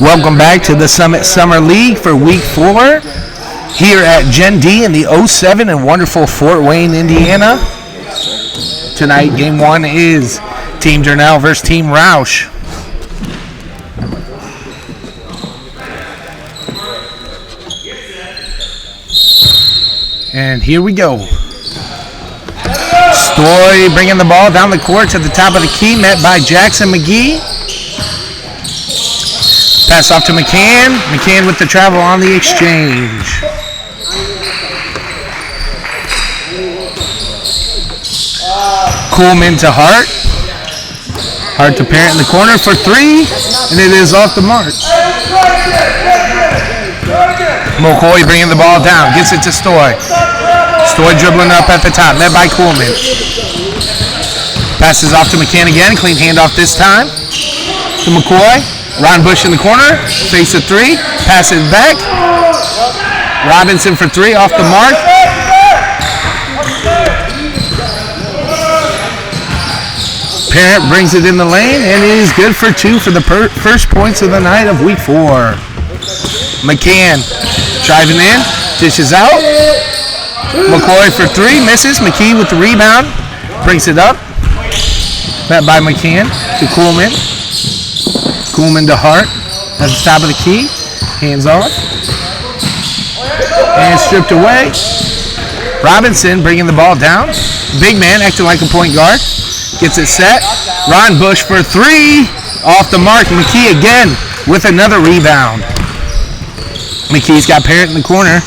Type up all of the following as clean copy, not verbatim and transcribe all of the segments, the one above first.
Welcome back to the Summit Summer League for Week 4 here at Gen D in the 07 in wonderful Fort Wayne, Indiana. Tonight, Game 1 is Team Durnell versus Team Rauch. And here we go. Story bringing the ball down the court to the top of the key, met by Jackson McGee. Pass off to McCann. McCann with the travel on the exchange. Coolman to Hart. Hart to Parent in the corner for three, and it is off the mark. McCoy bringing the ball down, gets it to Stoy. Stoy dribbling up at the top, met by Coolman. Passes off to McCann again, clean handoff this time to McCoy. Ron Bush in the corner, face a three, pass it back. Robinson for three, off the mark. Parent brings it in the lane, and it is good for two for the first points of the night of Week 4. McCann driving in, dishes out. McCoy for three, misses. McKee with the rebound, brings it up. Met by McCann to Coolman. Coolman to Hart at the top of the key. Hands off. And stripped away. Robinson bringing the ball down. Big man acting like a point guard. Gets it set. Ron Bush for three. Off the mark. McKee again with another rebound. McKee's got Parent in the corner.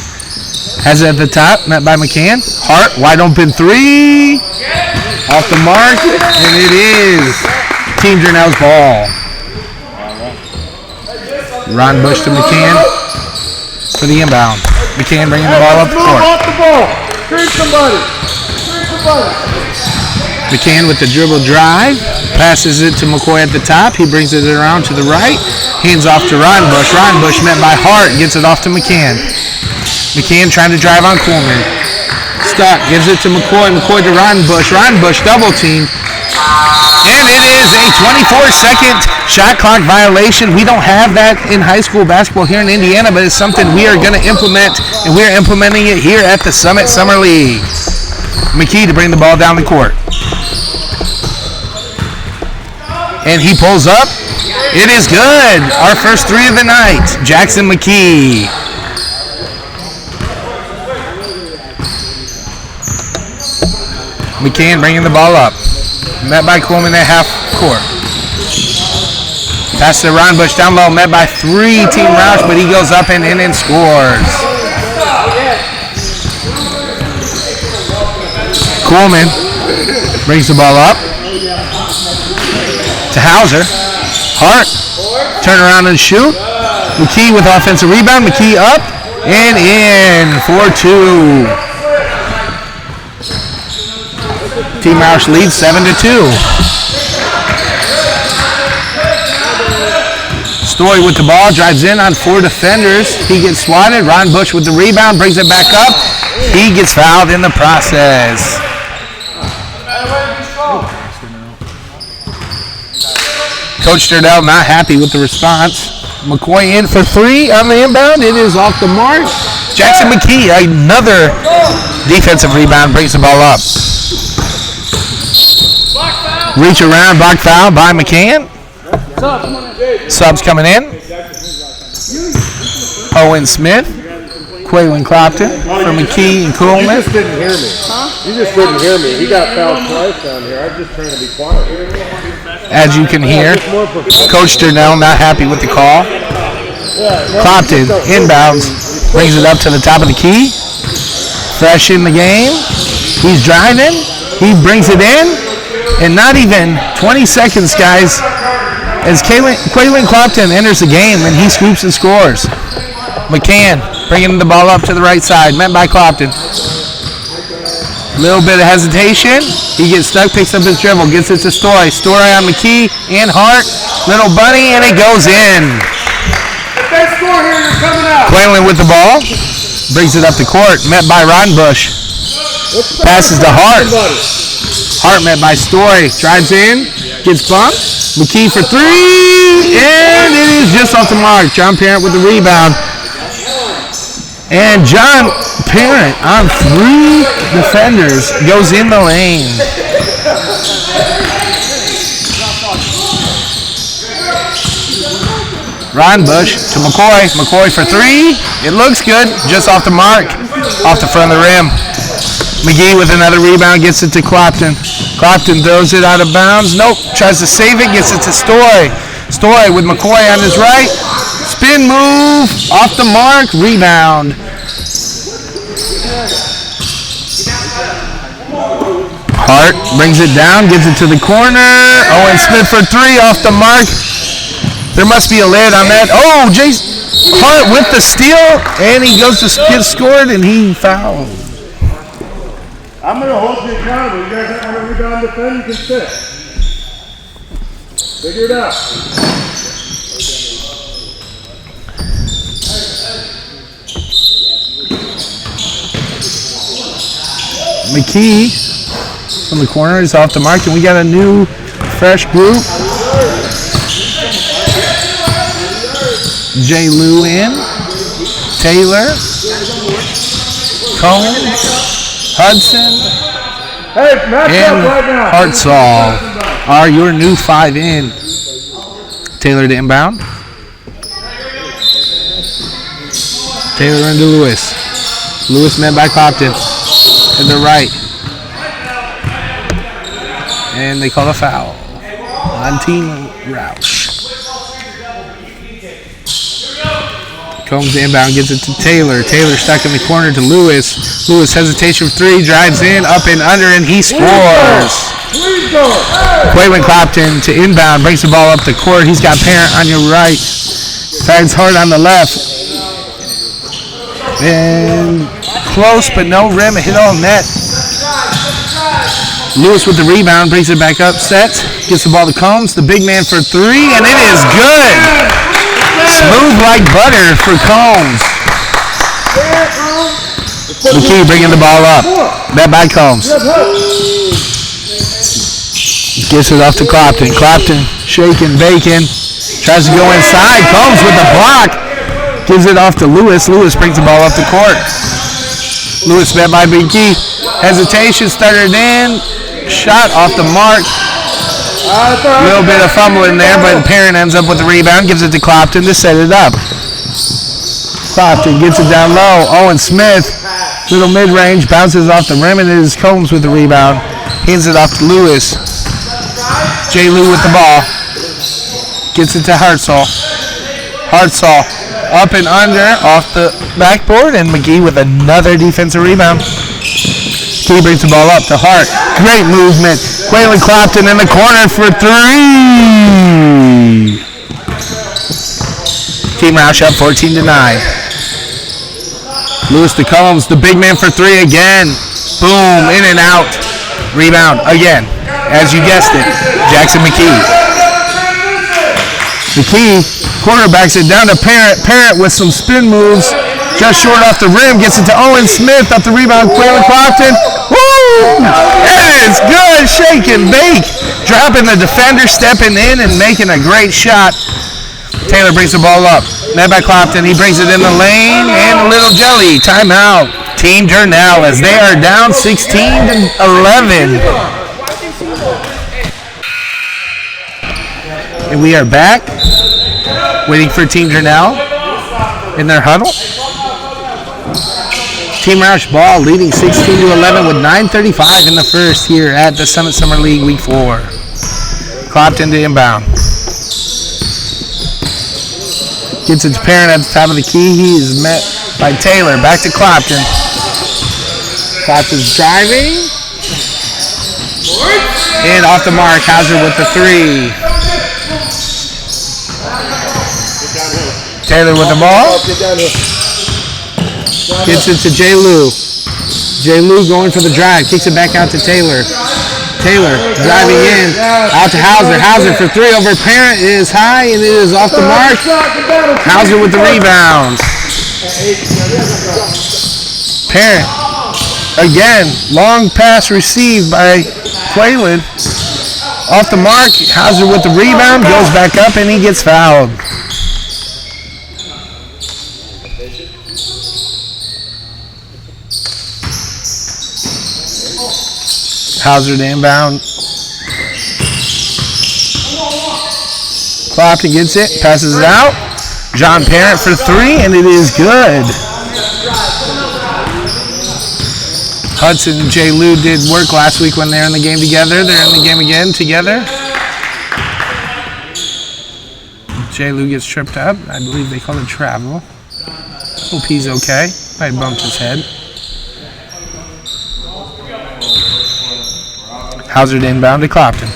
Has it at the top. Met by McCann. Hart wide open three. Off the mark. And it is Team Durnell's ball. Ron Bush to McCann for the inbound. McCann bringing the ball up the court. Off the ball. Treat somebody. McCann with the dribble drive. Passes it to McCoy at the top. He brings it around to the right. Hands off to Ron Bush. Ron Bush met by Hart. Gets it off to McCann. McCann trying to drive on Coolman. Stuck. Gives it to McCoy. McCoy to Ron Bush. Ron Bush double team. And it is a 24-second shot clock violation. We don't have that in high school basketball here in Indiana, but it's something we are going to implement, and we are implementing it here at the Summit Summer League. McKee to bring the ball down the court. And he pulls up. It is good. Our first three of the night. Jackson McKee. McCann bringing the ball up. Met by Coleman at half court. Pass to Ron Bush down low. Met by three, Team Rauch, but he goes up and in and scores. Coleman brings the ball up to Hauser. Hart, turn around and shoot. McKee with offensive rebound. McKee up and in for two. Team Rauch leads 7-2. Story with the ball, drives in on four defenders. He gets swatted. Ron Bush with the rebound, brings it back up. He gets fouled in the process. Coach Durnell not happy with the response. McCoy in for three on the inbound. It is off the mark. Jackson McKee, another defensive rebound, brings the ball up. Reach around, block foul by McCann. Subs coming in. Owen Smith, Quaylin Clopton for McKee and Coolman. You just didn't hear me. You just didn't hear me. He got fouled twice down here. I'm just trying to be quiet. As you can hear, Coach Durnell not happy with the call. Clopton inbounds, brings it up to the top of the key. Fresh in the game. He's driving. He brings it in. And not even 20 seconds, guys, as Quaylin Clopton enters the game, and he scoops and scores. McCann bringing the ball up to the right side, met by Clopton. Little bit of hesitation. He gets stuck, picks up his dribble, gets it to Story. Story on McKee and Hart. Little bunny, and it goes in. If they score here, you're coming out. Quaylin with the ball, brings it up the court, met by Ron Bush. Passes to Hart. Hart met by Story. Drives in, gets bumped. McKee for three, and it is just off the mark. John Parent with the rebound. And John Parent on 3 defenders goes in the lane. Ron Bush to McCoy. McCoy for three. It looks good. Just off the mark. Off the front of the rim. McGee with another rebound. Gets it to Clopton. Clopton throws it out of bounds. Nope. Tries to save it. Gets it to Stoy. Stoy with McCoy on his right. Spin move. Off the mark. Rebound. Hart brings it down. Gives it to the corner. Owen Smith for three. Off the mark. There must be a lid on that. Oh, Jason Hart with the steal, and he goes to get scored, and he fouled. I'm going to hold you accountable. You guys want to rebound defend, you can sit. Figure it out. McKee from the corner is off the mark, and we got a new, fresh group. J. Lou in, Taylor, Combs, Hudson, and Hartzall are your new 5 in. Taylor to inbound. Taylor into Lewis. Lewis met by Clopton to the right. And they call a foul on Team Rauch. Combs inbound, gives it to Taylor. Taylor stuck in the corner to Lewis. Lewis hesitation for three, drives in, up and under, and he scores. Quaylon Clopton to inbound, brings the ball up the court. He's got Parent on your right. Tags Hart on the left. And close, but no rim, a hit on net. Lewis with the rebound, brings it back up, sets, gets the ball to Combs, the big man for three, and it is good. Smooth like butter for Combs. McKee bringing the ball up. Met by Combs. Gets it off to Clopton. Clopton shaking, baking. Tries to go inside. Combs with the block. Gives it off to Lewis. Lewis brings the ball up the court. Lewis met by McKee. Hesitation, started in. Shot off the mark. A little bit of fumbling there, but Parent ends up with the rebound, gives it to Clopton to set it up. Clopton gets it down low. Owen Smith, little mid-range, bounces off the rim, and it is Combs with the rebound. Hands it off to Lewis. J. Lou with the ball. Gets it to Hartzall. Hartzall up and under, off the backboard, and McGee with another defensive rebound. He brings the ball up to Hart. Great movement. Quaylon Clopton in the corner for three. Team Rauch up 14-9. Lewis to Combs, the big man for three again. Boom, in and out. Rebound again. As you guessed it, Jackson McKee. McKee quarterbacks it down to Parent. Parent with some spin moves. Just short off the rim, gets it to Owen Smith, up the rebound, Quaylon Clopton. Woo! It is good, shake and bake. Dropping the defender, stepping in and making a great shot. Taylor brings the ball up. Met by Clopton, he brings it in the lane, and a little jelly. Timeout. Team Durnell as they are down 16-11. And we are back, waiting for Team Durnell in their huddle. Team Rauch ball leading 16-11 with 9:35 in the first here at the Summit Summer League Week 4. Clopton to inbound. Gets its Parent at the top of the key. He is met by Taylor. Back to Clopton. Clopton's driving. And off the mark, Hauser with the three. Taylor with the ball. Gets it to J. Lou. J. Lou going for the drive. Kicks it back out to Taylor. Taylor driving in. Out to Hauser. Hauser for three over Parent. It is high and it is off the mark. Hauser with the rebound. Parent. Again. Long pass received by Quaylon. Off the mark. Hauser with the rebound. Goes back up and he gets fouled. Hauser to inbound. Clopton gets it. Passes it out. John Parent for three, and it is good. Hudson and Jay Lou did work last week when they were in the game together. They're in the game again together. Jay Lou gets tripped up. I believe they call it travel. Hope he's okay. I bumped his head. Hauser to inbound to Clopton.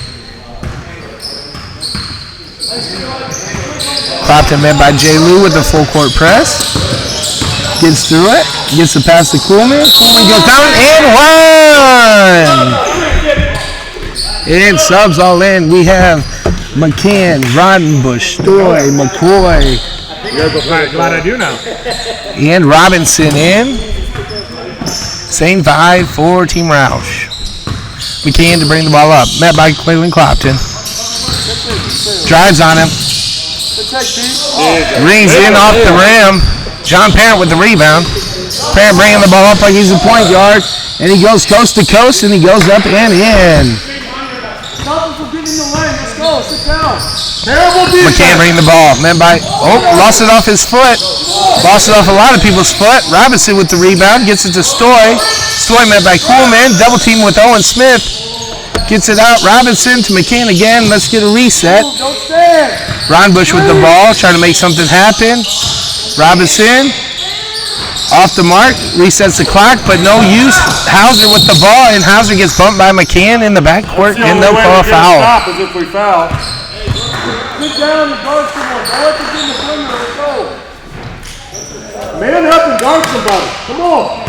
Clopton met by Jay Lou with the full court press. Gets through it. Gets the pass to Coolman. Coolman goes down and one! And subs all in. We have McCann, Rodenbush, Stoy, McCoy. Glad I do now. And Robinson in. Same 5 for Team Rauch. McCann to bring the ball up. Met by Cleveland Clopton. Drives on him. Rings in off the rim. John Parent with the rebound. Parent bringing the ball up like he's a point guard. And he goes coast to coast and he goes up and in. McCann bringing the ball. Met by, lost it off his foot. Lost it off a lot of people's foot. Robinson with the rebound. Gets it to Stoy. Stoy met by Coolman. Double team with Owen Smith. Gets it out. Robinson to McCann again. Let's get a reset. Rodenbush with the ball. Trying to make something happen. Robinson. Off the mark. Resets the clock, but no use. Hauser with the ball, and Hauser gets bumped by McCann in the backcourt, and they'll call a foul. As if we foul. Get down and guard someone. Don't let them get in the perimeter. Let's go. Man up and guard somebody. Come on.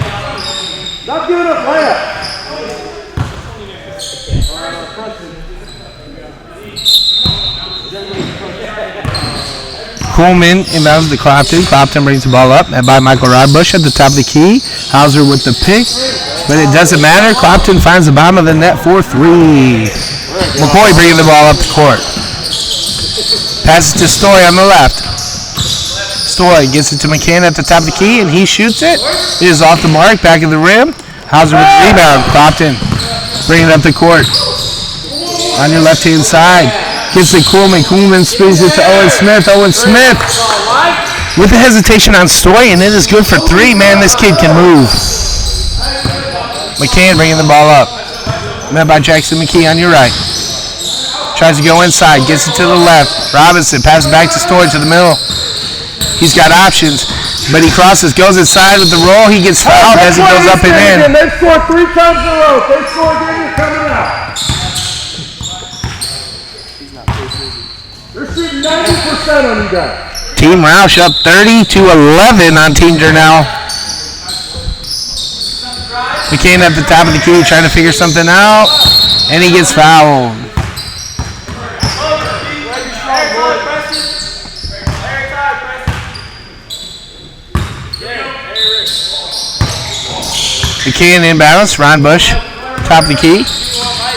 Not good enough layup. Coolman inbounds to Clopton. Clopton brings the ball up, met by Michael Rodenbush at the top of the key. Hauser with the pick, but it doesn't matter. Clopton finds the bottom of the net for three. McCoy bringing the ball up the court. Passes to Stoy on the left. Stoy gets it to McCann at the top of the key, and he shoots it. It is off the mark, back of the rim. Hauser with the rebound. Clopton bringing it up the court. On your left-hand side. Gets it Coolman. Coolman spins it to Owen Smith. Owen Smith with the hesitation on Stoy, and it is good for three. Man, this kid can move. McCann bringing the ball up. Met by Jackson McKee on your right. Tries to go inside. Gets it to the left. Robinson passes back to Stoy to the middle. He's got options, but he crosses, goes inside with the roll. He gets fouled as he goes up and in. They scored 3 times in a row. They scored again, coming out. They're shooting 90% on you guys. Team Rauch up 30-11 on Team Durnell. McCann at the top of the key trying to figure something out, and he gets fouled. McCann inbounds. Rodenbush, top of the key.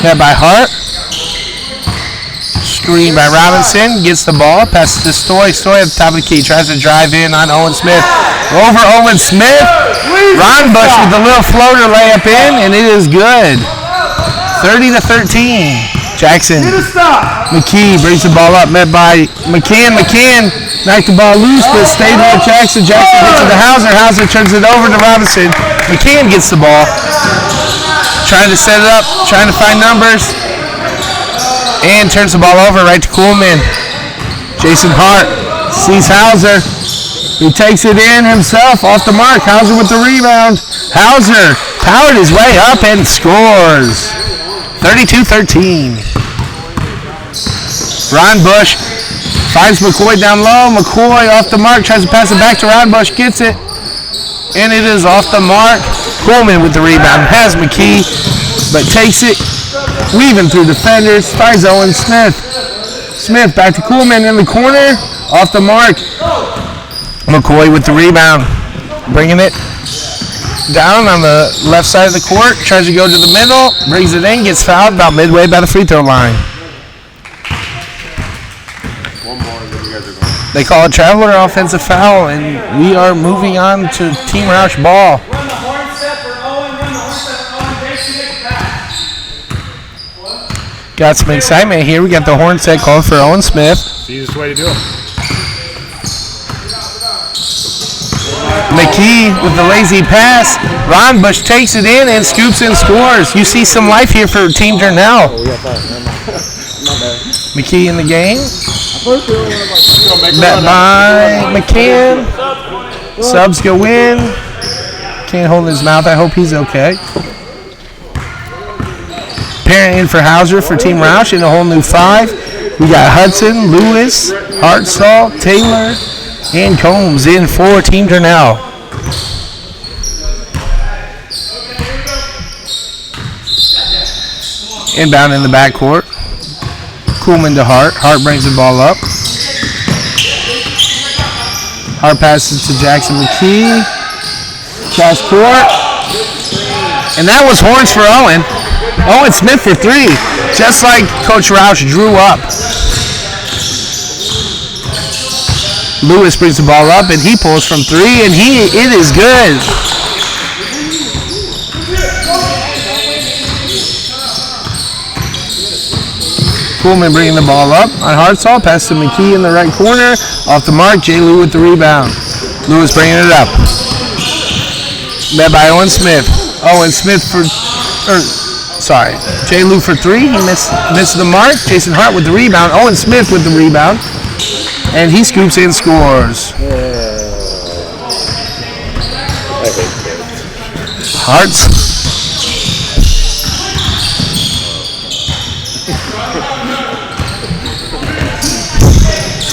Met by Hart. Screen by Robinson. Gets the ball. Passes to Stoy. Stoy at the top of the key. Tries to drive in on Owen Smith. Over Owen Smith. Rodenbush with the little floater layup in, and it is good. 30-13. Jackson. McKee brings the ball up. Met by McCann. McCann knocked the ball loose, but stayed with Jackson. Jackson gets it to Hauser. Hauser turns it over to Robinson. McCann gets the ball. Trying to set it up. Trying to find numbers. And turns the ball over right to Coolman. Jason Hart sees Hauser. He takes it in himself off the mark. Hauser with the rebound. Hauser powered his way up and scores. 32-13. Rodenbush finds McCoy down low. McCoy off the mark. Tries to pass it back to Rodenbush. Gets it. And it is off the mark. Coolman with the rebound. Has McKee, but takes it. Weaving through defenders. Finds Owen Smith. Smith back to Coolman in the corner. Off the mark. McCoy with the rebound. Bringing it down on the left side of the court. Tries to go to the middle. Brings it in. Gets fouled about midway by the free throw line. They call a traveler offensive foul, and we are moving on to Team Rauch ball. Got some excitement here. We got the horn set called for Owen Smith. Easiest way to do it. McKee with the lazy pass. Ron Bush takes it in and scoops and scores. You see some life here for Team Durnell. McKee in the game. Met by McCann. Subs go in. Can't hold his mouth. I hope he's okay. Parent in for Hauser for Team Rauch in a whole new 5. We got Hudson, Lewis, Hartzell, Taylor, and Combs in for Team Durnell. Inbound in the backcourt. Kuhlman to Hart. Hart brings the ball up. Hart passes to Jackson McKee. Cross court. And that was horns for Owen. Owen Smith for 3. Just like Coach Rauch drew up. Lewis brings the ball up and he pulls from 3 and it is good. Kuhlman bringing the ball up on Hartzell. Pass to McKee in the right corner. Off the mark, J. Lou with the rebound. Lewis bringing it up. Met by Owen Smith. Owen Smith J. Lou for 3. He missed the mark. Jason Hart with the rebound. Owen Smith with the rebound. And he scoops and scores. Hart's.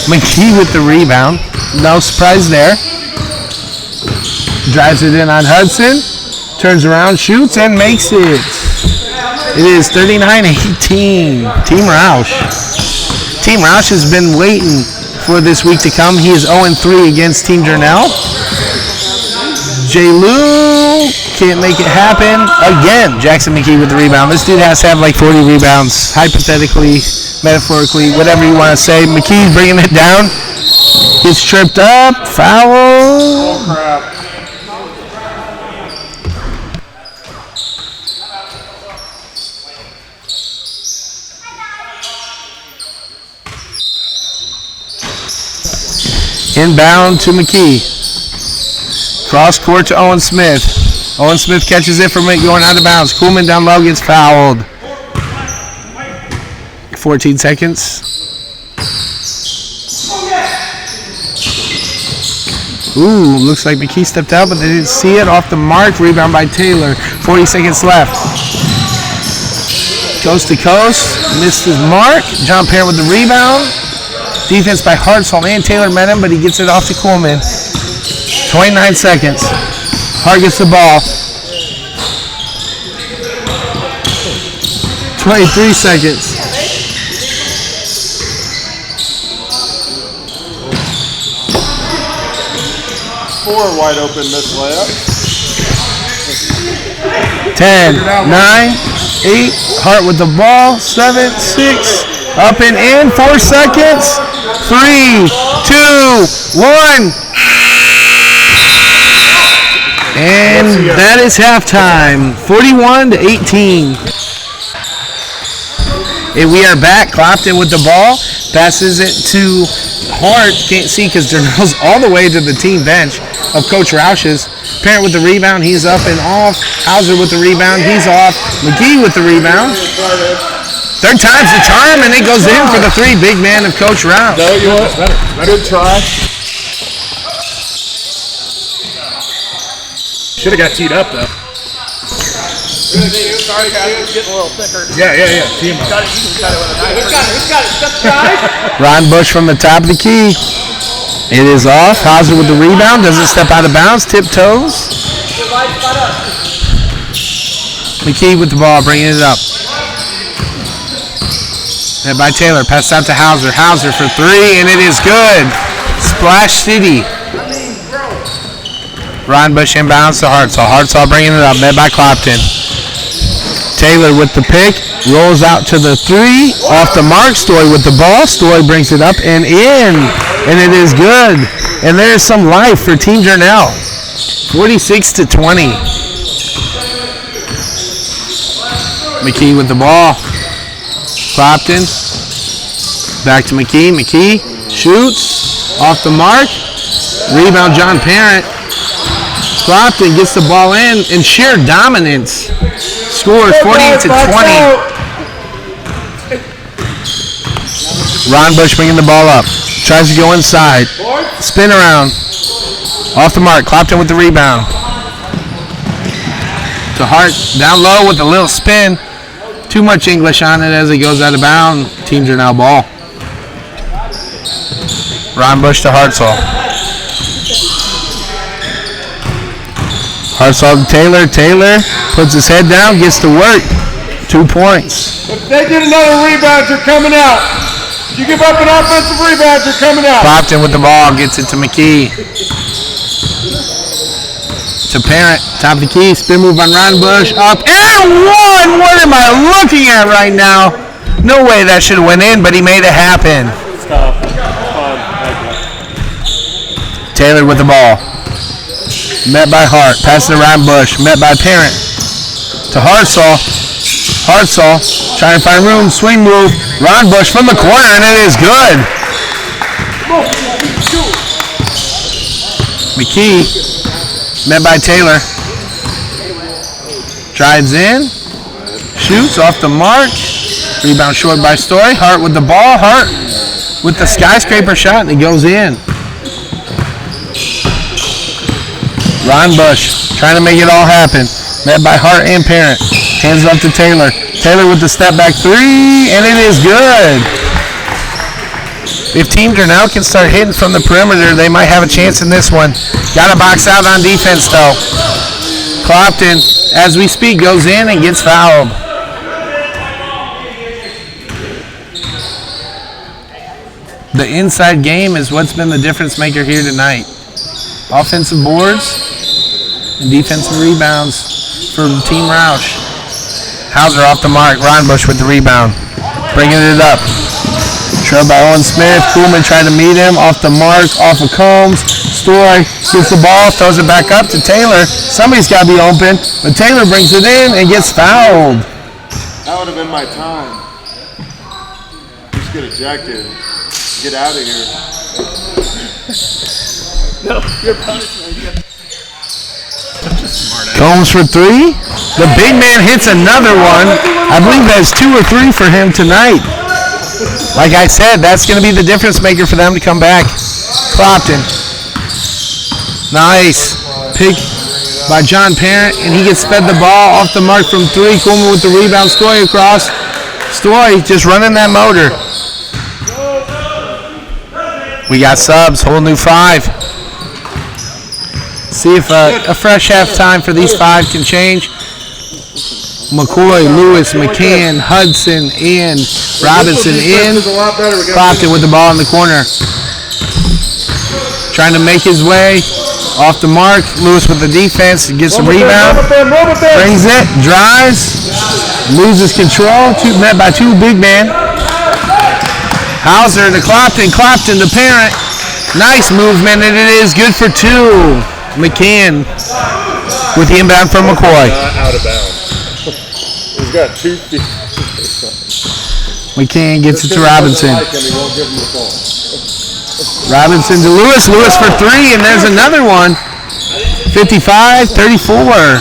McKee with the rebound. No surprise there. Drives it in on Hudson. Turns around, shoots, and makes it. It is 39-18. Team Rauch. Team Rauch has been waiting for this week to come. He is 0-3 against Team Durnell. J. Lou can't make it happen. Again, Jackson McKee with the rebound. This dude has to have like 40 rebounds, hypothetically, metaphorically, whatever you want to say. McKee's bringing it down. Gets tripped up. Foul. Oh, crap. Inbound to McKee. Cross court to Owen Smith. Owen Smith catches it from it going out of bounds. Kuhlman down low gets fouled. 14 seconds. Ooh, looks like McKee stepped out, but they didn't see it. Off the mark. Rebound by Taylor. 40 seconds left. Coast to coast. Missed his mark. John Parent with the rebound. Defense by Hartzell and Taylor met him, but he gets it off to Kuhlman. 29 seconds. Hart gets the ball. 23 seconds. Four wide open, miss layup. 10, 9, 8. Hart with the ball. 7, 6. Up and in. 4 seconds. 3, 2, 1. And that is halftime. 41-18. And we are back. Clopton with the ball. Passes it to Hart. Can't see because Durnell's all the way to the team bench of Coach Rauch's. Parent with the rebound. He's up and off. Hauser with the rebound. He's off. McGee with the rebound. Third time's the charm, and it goes in for the 3. Big man of Coach Rauch. No, you want good try. Should have got teed up though. Sorry guys, it's getting a little thicker. Yeah. Team up. Got it. You can cut it with a knife. Who's got it? Step aside. Ron Bush from the top of the key. It is off. Hauser with the rebound. Doesn't step out of bounds. Tiptoes. McKee with the ball, bringing it up. Head by Taylor. Passed out to Hauser. Hauser for 3, and it is good. Splash City. Ron Bush inbounds to Hartzell. Hartzell bringing it up. Met by Clopton. Taylor with the pick, rolls out to the 3, off the mark. Story with the ball. Story brings it up and in, and it is good. And there's some life for Team Durnell. 46-20. McKee with the ball. Clopton. Back to McKee. McKee shoots off the mark. Rebound John Parent. Clopton gets the ball in sheer dominance. Scores 48-20. Ron Bush bringing the ball up. Tries to go inside. Spin around. Off the mark. Clopton with the rebound. To Hart down low with a little spin. Too much English on it as it goes out of bounds. Team Durnell ball. Ron Bush to Hartzell. Hartzell to Taylor. Taylor puts his head down, gets to work. 2 points. If they get another rebound, you're coming out. If you give up an offensive rebound, you're coming out. Clopton with the ball, gets it to McKee. To Parent, top of the key, spin move on Ron Bush, up and one! What am I looking at right now? No way that should have went in, but he made it happen. Stop. Taylor with the ball. Met by Hart, passing to Ron Bush, met by Parent. To Hartzell. Hartzell trying to find room, swing move. Ron Bush from the corner, and it is good. McKee, met by Taylor. Drives in, shoots off the mark. Rebound short by Story. Hart with the ball. Hart with the skyscraper shot, and it goes in. Ron Bush trying to make it all happen. Met by Hart and Parent. Hands it up to Taylor. Taylor with the step back 3, and it is good. If Team Durnell can start hitting from the perimeter, they might have a chance in this one. Got to box out on defense, though. Clopton, as we speak, goes in and gets fouled. The inside game is what's been the difference maker here tonight. Offensive boards and defensive rebounds for Team Rauch. Hauser off the mark. Ron Bush with the rebound. Bringing it up. Trailed by Owen Smith. Kuhlman trying to meet him. Off the mark. Off of Combs. Story gets the ball. Throws it back up to Taylor. Somebody's got to be open. But Taylor brings it in and gets fouled. That would have been my time. Just get ejected. Get out of here. No, you're punishment. Combs for 3. The big man hits another one. I believe that's 2 or 3 for him tonight. Like I said, that's going to be the difference maker for them to come back. Clopton. Nice. Pick by John Parent, and he gets fed the ball off the mark from 3. Kuhlman with the rebound. Story across. Story just running that motor. We got subs, whole new 5. See if a fresh halftime for these 5 can change. McCoy, Lewis, McCann, Hudson, and Robinson in. Clopton with the ball in the corner. Trying to make his way off the mark. Lewis with the defense, gets a rebound. Brings it, drives, loses control. Met by 2 big men. Hauser to Clopton, Clopton to Parent. Nice movement, and it is good for 2. McCann with the inbound from McCoy. Not out of bounds. He's got 2 feet. McCann gets it to Robinson. Robinson to Lewis. Lewis for 3, and there's another one. 55-34.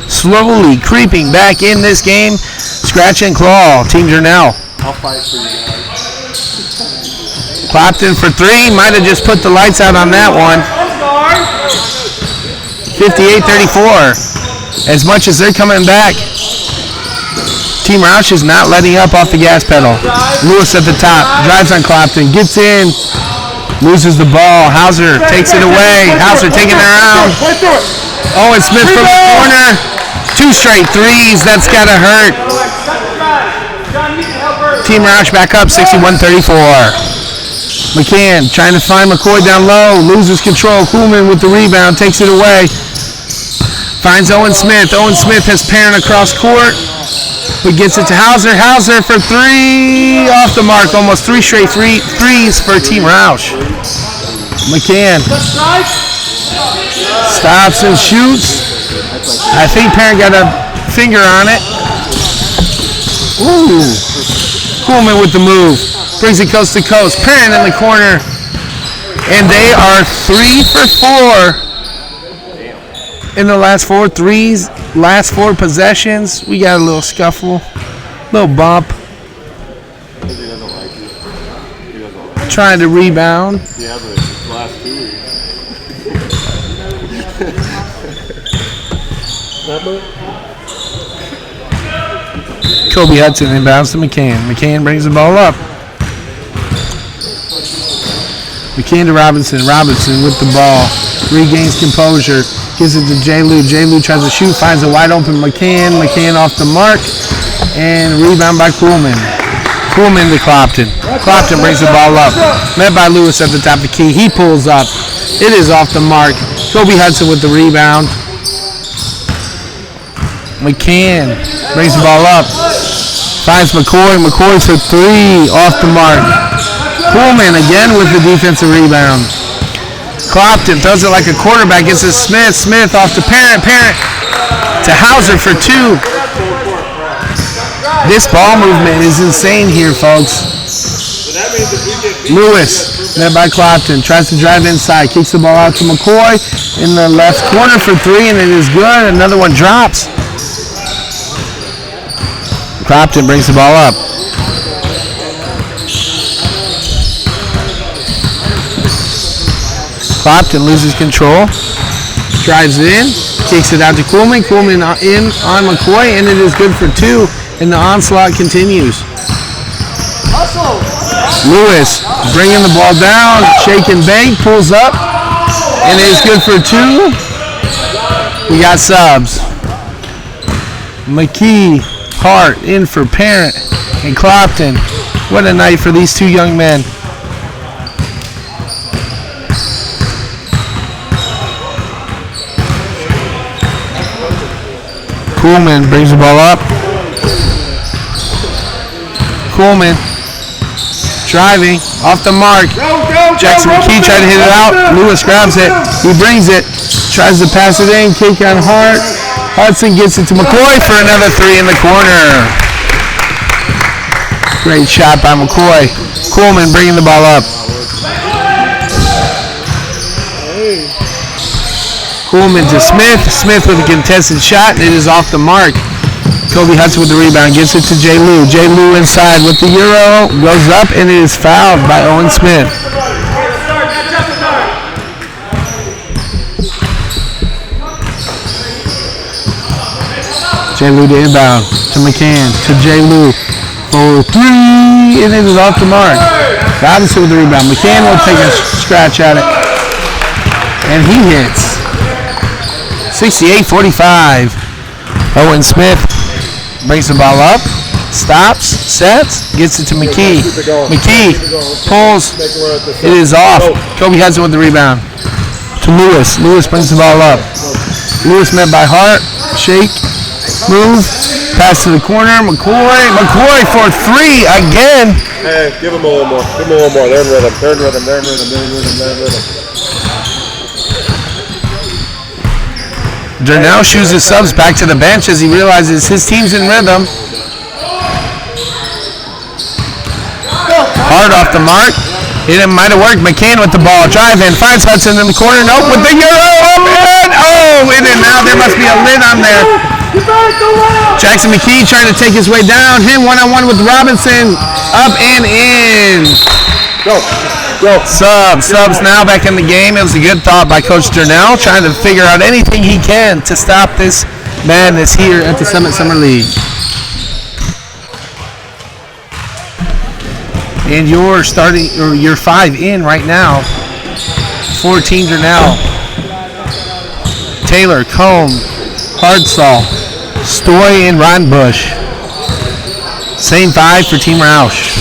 Slowly creeping back in this game. Scratch and claw. Team Durnell. I'll fight for you guys. Clopton for 3. Might have just put the lights out on that one. 58-34. As much as they're coming back, Team Rauch is not letting up off the gas pedal. Lewis at the top, drives on Clopton, gets in, loses the ball. Hauser takes it away. Hauser taking it around. Owen Smith from the corner. 2 straight 3s. That's got to hurt. Team Rauch back up 61-34. McCann trying to find McCoy down low, loses control. Kuhlman with the rebound, takes it away. Finds Owen Smith. Owen Smith has Parent across court. But gets it to Hauser. Hauser for three. Off the mark. Almost three straight threes for Team Rauch. McCann stops and shoots. I think Parent got a finger on it. Ooh. Coolman with the move. Brings it coast to coast. Parent in the corner. And they are 3 for 4 in the last 4 threes. Last 4 possessions. We got a little scuffle. Little bump. Trying to rebound. Yeah, but it's the last 2 weeks. Kobe Hudson inbounds to McCann. McCann brings the ball up. McCann to Robinson. Robinson with the ball. Regains composure. Gives it to J. Lou. J. Lou tries to shoot. Finds a wide open McCann. McCann off the mark. And rebound by Coolman. Coolman to Clopton. Clopton brings the ball up. Met by Lewis at the top of the key. He pulls up. It is off the mark. Kobe Hudson with the rebound. McCann brings the ball up. Finds McCoy. McCoy for 3. Off the mark. Coolman again with the defensive rebound. Clopton throws it like a quarterback. Gets to Smith. Smith off to Parent. Parent to Hauser for 2. This ball movement is insane here, folks. Lewis, met by Clopton, tries to drive inside, kicks the ball out to McCoy in the left corner for 3, and it is good. Another one drops. Clopton brings the ball up. Clopton loses control, drives in, kicks it out to Coolman. Coolman in on McCoy, and it is good for 2. And the onslaught continues. Lewis bringing the ball down, shake and bake, pulls up, and it is good for 2. We got subs. McKee, Hart in for Parent, and Clopton. What a night for these 2 young men. Coolman brings the ball up. Coolman driving off the mark. Jackson McKee tried to hit it out. Lewis grabs it. He brings it. Tries to pass it in. Kick on Hart. Hudson gets it to McCoy for another 3 in the corner. Great shot by McCoy. Coolman bringing the ball up. Coolman to Smith. Smith with a contested shot. It is off the mark. Kobe Hudson with the rebound, gets it to J. Lou. J. Lou inside with the Euro, goes up, and it is fouled by Owen Smith. J. Lou to inbound, to McCann, to J. Lou for 3, and it is off the mark. Robinson with the rebound. McCann will take a scratch at it, and he hits. 68-45. Owen Smith brings the ball up, stops, sets, gets it to McKee. McKee pulls, it is off. Kobe Hudson with the rebound. To Lewis. Lewis brings the ball up. Lewis met by Hart, shake, move, pass to the corner. McCoy for 3 again. Hey, give him a little more. Give him a little more. They're in rhythm. They're in rhythm. They're in rhythm. They're in rhythm. They're in rhythm. Durnell shoes his subs back to the bench as he realizes his team's in rhythm. Hard off the mark. It might have worked. McCann with the ball. Drive in. Finds Hudson in the corner. Nope. With the Euro up and now there must be a lid on there. Jackson McKee trying to take his way down. Him one-on-one with Robinson. Up and in. Go. Subs now back in the game. It was a good thought by Coach Durnell, trying to figure out anything he can to stop this madness here at the Summit Summer League. And you're starting, or you're 5 in right now for Team Durnell. Taylor, Combe, Hardsall, Stoy, and Rottenbush. Same 5 for Team Rauch.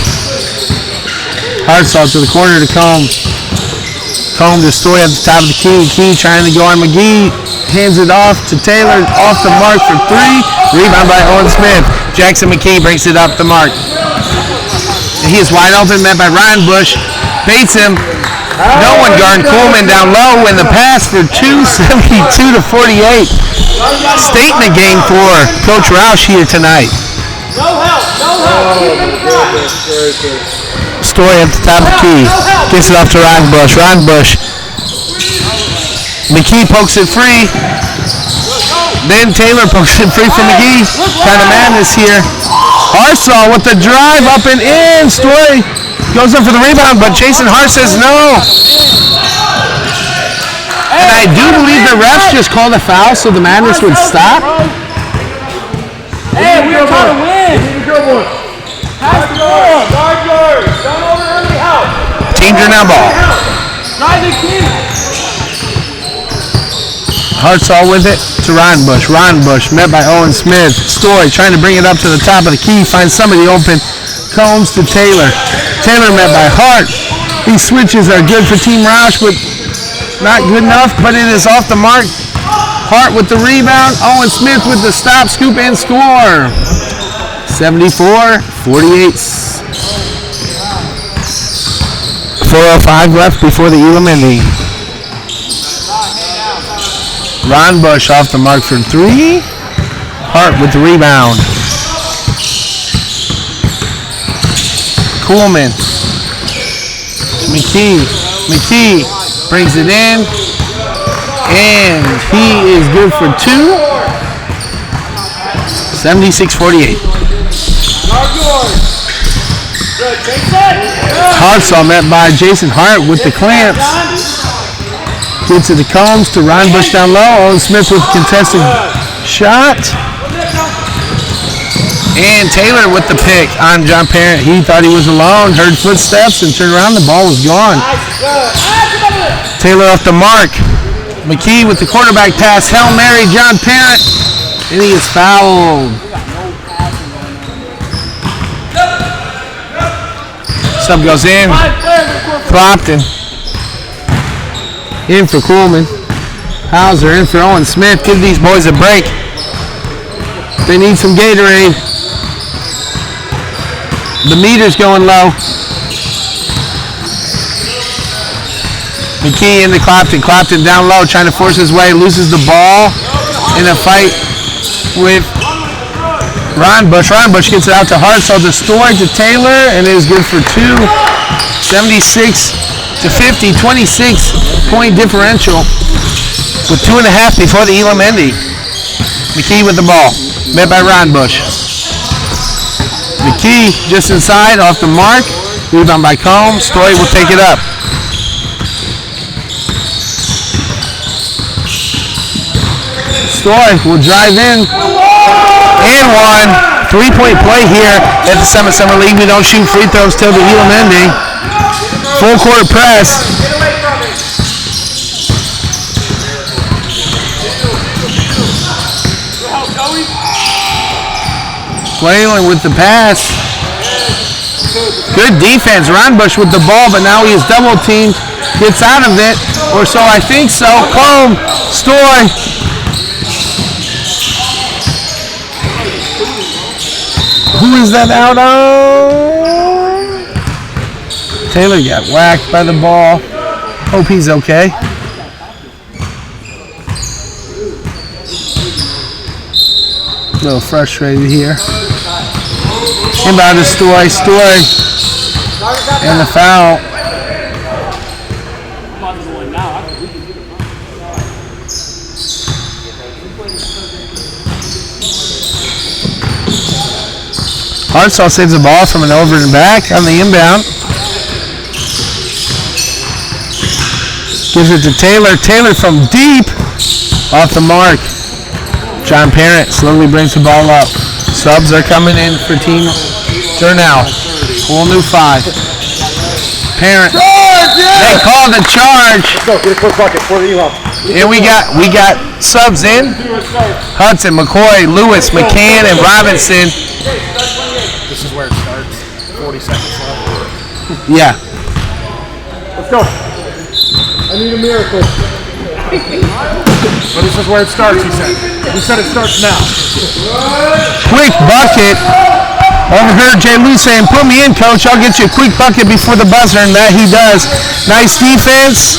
Hardsall to the corner to Combe. Combe to Stoy at the top of the key. Key trying to go on McGee. Hands it off to Taylor. Off the mark for 3. Rebound by Owen Smith. Jackson McKee brings it up the mark. He is wide open, met by Ryan Bush. Bates him. No one guarding Coleman down low in the pass for 272 to 48. State in the game for Coach Rauch here tonight. No help. Story at the top of the key. Gets it off to Ryan Bush. Ryan Bush. McKee pokes it free. Then Taylor pokes it free for McGee. Kind of madness here. Harsaw with the drive up and in. Story goes up for the rebound, but Jason Hart says no. And I do believe the refs just called a foul so the madness would stop. Hey, we're trying to win. Pass the ball. Don't overrun the house. Team Durnell ball. Drive the key. Hartsaw with it to Ryan Bush. Ryan Bush met by Owen Smith. Story trying to bring it up to the top of the key. Finds somebody open. Combs to Taylor. Taylor met by Hart. These switches are good for Team Rauch, but not good enough. But it is off the mark. Hart with the rebound. Owen Smith with the stop, scoop, and score. 74-48. 4:05 left before the Elam ending. Ron Bush off the mark for three. Hart with the rebound. Coleman. McKee. McKee brings it in. And he is good for two. 76-48. Hartsaw met by Jason Hart with the clamps. Gets it to Combs to Ryan Bush down low. Owen Smith with contested shot. And Taylor with the pick on John Parent. He thought he was alone, heard footsteps, and turned around. The ball was gone. Taylor off the mark. McKee with the quarterback pass. Hail Mary, John Parent. And he is fouled. Sub goes in. Clopton. In for Coleman. Hauser in for Owen Smith. Give these boys a break. They need some Gatorade. The meter's going low. McKee into Clopton. Clopton down low, trying to force his way. Loses the ball in a fight with Ron Bush. Ron Bush gets it out to Hartsaw. The Story to Taylor, and it is good for two. 76-50, 26-point differential with 2.5 before the Elam ending. McKee with the ball, met by Ron Bush. McKee just inside, off the mark. Rebound by Combs. Story will take it up. Story will drive in. And one. 3-point play here at the Summit Summer League. We don't shoot free throws till the Elam ending. Full court press. Whalen with the pass. Good defense. Ron Bush with the ball, but now he is double teamed. Gets out of it, or so I think so. Combe, Story. Who is that out on? Taylor got whacked by the ball. Hope he's okay. A little frustrated here. Inbound to Story. Story. And the foul. Hartsaw saves the ball from an over and back on the inbound. Gives it to Taylor. Taylor from deep. Off the mark. John Parent slowly brings the ball up. Subs are coming in for Team Durnell. Full new 5. Parent. They call the charge. Let's go. Get a quick bucket for the Elam. And we got subs in. Hudson, McCoy, Lewis, McCann, and Robinson. This is where it starts. 40 seconds left. Yeah. Let's go. I need a miracle. But this is where it starts, he said. We said it starts now. Quick bucket. Overheard Jay Lou saying, put me in, coach. I'll get you a quick bucket before the buzzer, and that he does. Nice defense.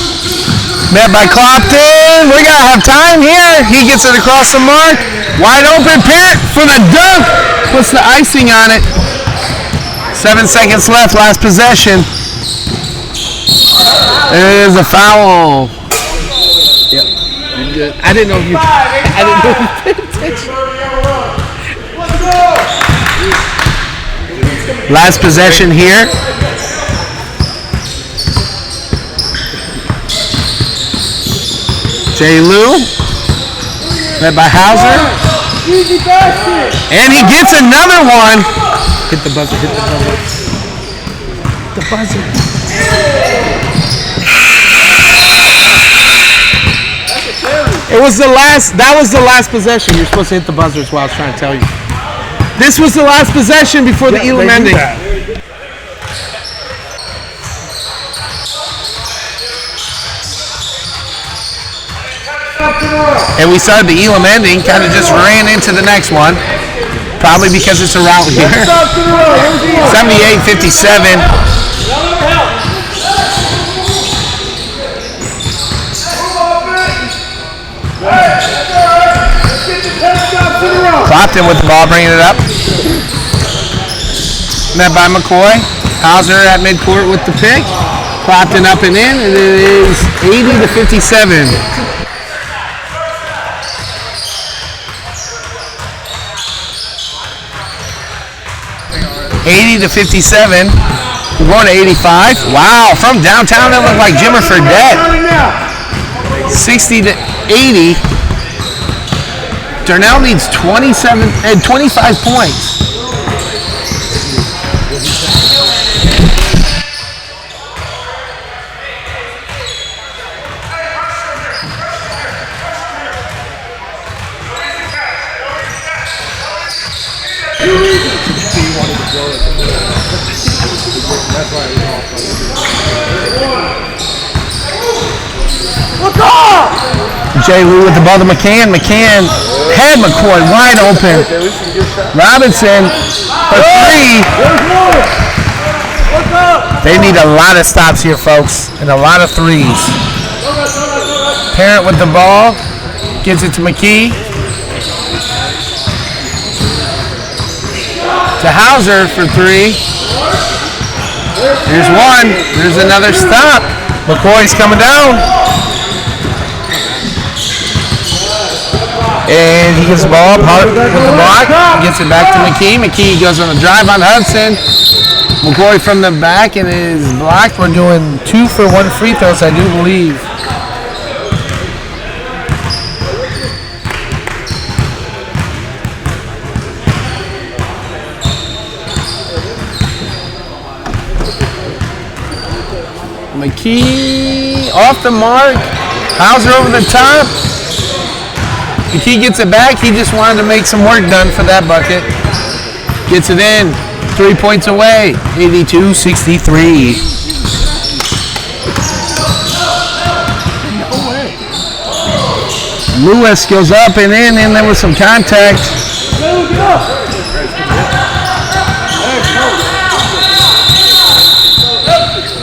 Met by Clopton. We're going to have time here. He gets it across the mark. Wide open. Parrott for the dunk. Puts the icing on it. 7 seconds left. Last possession. There's a foul. Yep. You're good. I didn't know if you paid attention. Last possession here. Jay Lou, led by Hauser. And he gets another one. Hit the buzzer, hit the buzzer. The buzzer. That was the last possession. You're supposed to hit the buzzer is what I was trying to tell you. This was the last possession before the Elam ending. And we started the Elam ending, kind of just ran into the next one. Probably because it's a route here. 78-57. Clopton with the ball, bringing it up. Met by McCoy. Hauser at midcourt with the pick. Clopton up and in, and it is 80-57. We're going to 85. Wow, from downtown it looked like Jimmer Fredette. 60-80. Durnell needs 25 points. Jay Lou with the ball to McCann. McCann had McCoy wide open. Robinson for three. They need a lot of stops here, folks, and a lot of threes. Parrott with the ball. Gives it to McKee. To Hauser for three. Here's one. There's another stop. McCoy's coming down. And he gets the ball up with the block. Gets it back to McKee. McKee goes on the drive on Hudson. McCoy from the back and is blocked. We're doing 2 for 1 free throws, I do believe. McKee off the mark. Hauser over the top. McKee gets it back. He just wanted to make some work done for that bucket. Gets it in. 3 points away. 82-63. Lewis goes up and in, and there was some contact.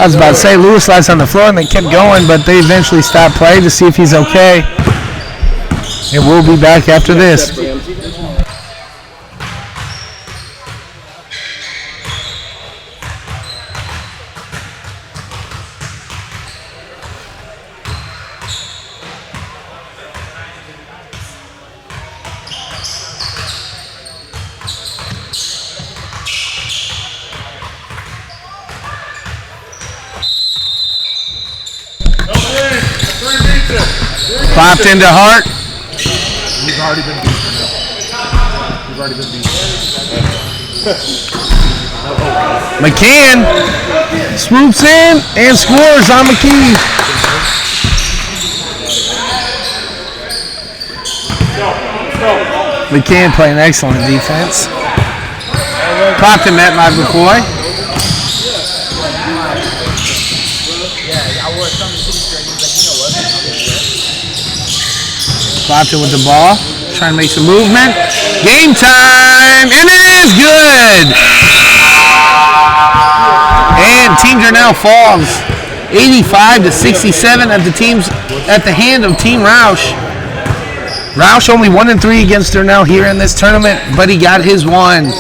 I was about to say Lewis lies on the floor, and they kept going, but they eventually stopped play to see if he's okay. And we'll be back after this. Popped into Hart. We've already been beat. McCann swoops in and scores on McKee. McCann playing excellent defense. Popped and met by McCoy. Clopton with the ball. trying to make some movement. Game time, and it is good. And Team Durnell falls 85-67 at the hand of Team Rauch. Rauch only 1-3 against Durnell here in this tournament, but he got his one.